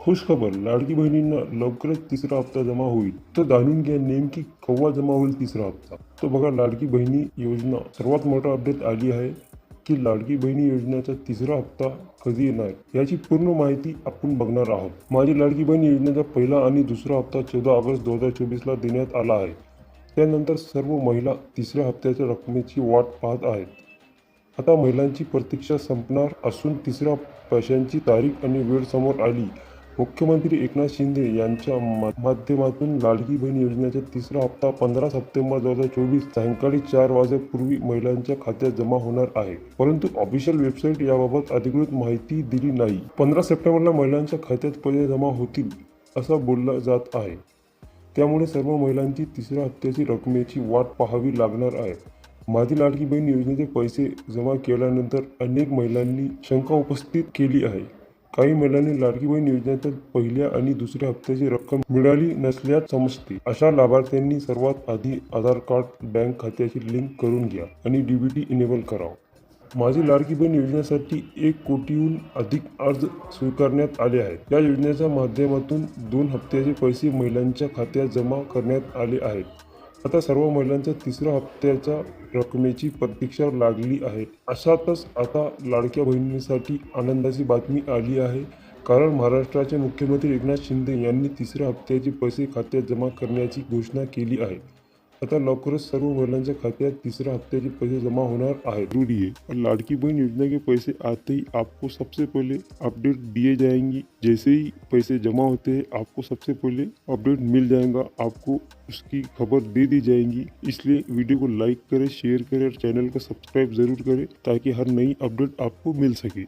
खुशखबर, लाडकी बहिणींना लवकरच तिसरा हप्ता जमा होईल. तर जाणून घ्या नेमकी केव्हा जमा होईल तिसरा हप्ता. तर बघा, लाडकी बहिणी योजना सर्वात मोठा अपडेट आली आहे की लाडकी बहिणी योजनेचा तिसरा हप्ता कधी येणार याची पूर्ण माहिती आपण बघणार आहोत. माझी लाडकी बहीण योजनेचा पहिला आणि दुसरा हप्ता 14 ऑगस्ट 2024ला देण्यात आला आहे. त्यानंतर सर्व महिला तिसऱ्या हप्त्याच्या रकमेची वाट पाहत आहेत. आता महिलांची प्रतीक्षा संपणार असून तिसऱ्या पैशांची तारीख आणि वेळ समोर आली. मुख्यमंत्री एकनाथ शिंदे यांच्या माध्यमातून लाडकी बहीण योजनेचा तिसरा हप्ता 15 सप्टेंबर 2024 सायंकाळी 4 वाजेपूर्वी महिलांच्या खात्यात जमा होणार आहे. परंतु ऑफिशियल वेबसाईट याबाबत अधिकृत माहिती दिली नाही. 15 सप्टेंबरला महिलांच्या खात्यात पैसे जमा होतील असं बोललं जात आहे. त्यामुळे सर्व महिलांची तिसऱ्या हप्त्याची रकमेची वाट पाहावी लागणार आहे. माझी लाडकी बहीण योजनेचे पैसे जमा केल्यानंतर अनेक महिलांनी शंका उपस्थित केली आहे. काही महिलांनी लाडकी बहीण योजनेतील पहिल्या आणि दुसऱ्या हप्त्याची रक्कम मिळाली नसल्याचे समजते. अशा लाभार्थ्यांनी सर्वात आधी आधार कार्ड, बँक खात्याची लिंक करून घ्या आणि डीबीटी इनेबल करावं. माझी लाडकी बहीण योजनेसाठी 1 कोटीहून अधिक अर्ज स्वीकारण्यात आले आहेत. या योजनेच्या माध्यमातून 2 हप्त्याचे पैसे महिलांच्या खात्यात जमा करण्यात आले आहेत. आता सर्व महिलांच्या तिसऱ्या हप्त्याच्या रकमेची प्रतीक्षा लागली आहे. अशातच आता लाडक्या बहिणींसाठी आनंदाची बातमी आली आहे, कारण महाराष्ट्राचे मुख्यमंत्री एकनाथ शिंदे यांनी तिसऱ्या हप्त्याचे पैसे खात्यात जमा करण्याची घोषणा केली आहे. आता लवकरच सर्व महिलांच्या खात्यात तीसरे हफ्ते के पैसे जमा होना है। जरूरी है और लाड़की बहन योजना के पैसे आते ही आपको सबसे पहले अपडेट दिए जाएंगी। जैसे ही पैसे जमा होते हैं आपको सबसे पहले अपडेट मिल जाएगा, आपको उसकी खबर दे दी जाएंगी। इसलिए वीडियो को लाइक करें, शेयर करें और चैनल को सब्सक्राइब जरूर करें ताकि हर नई अपडेट आपको मिल सके।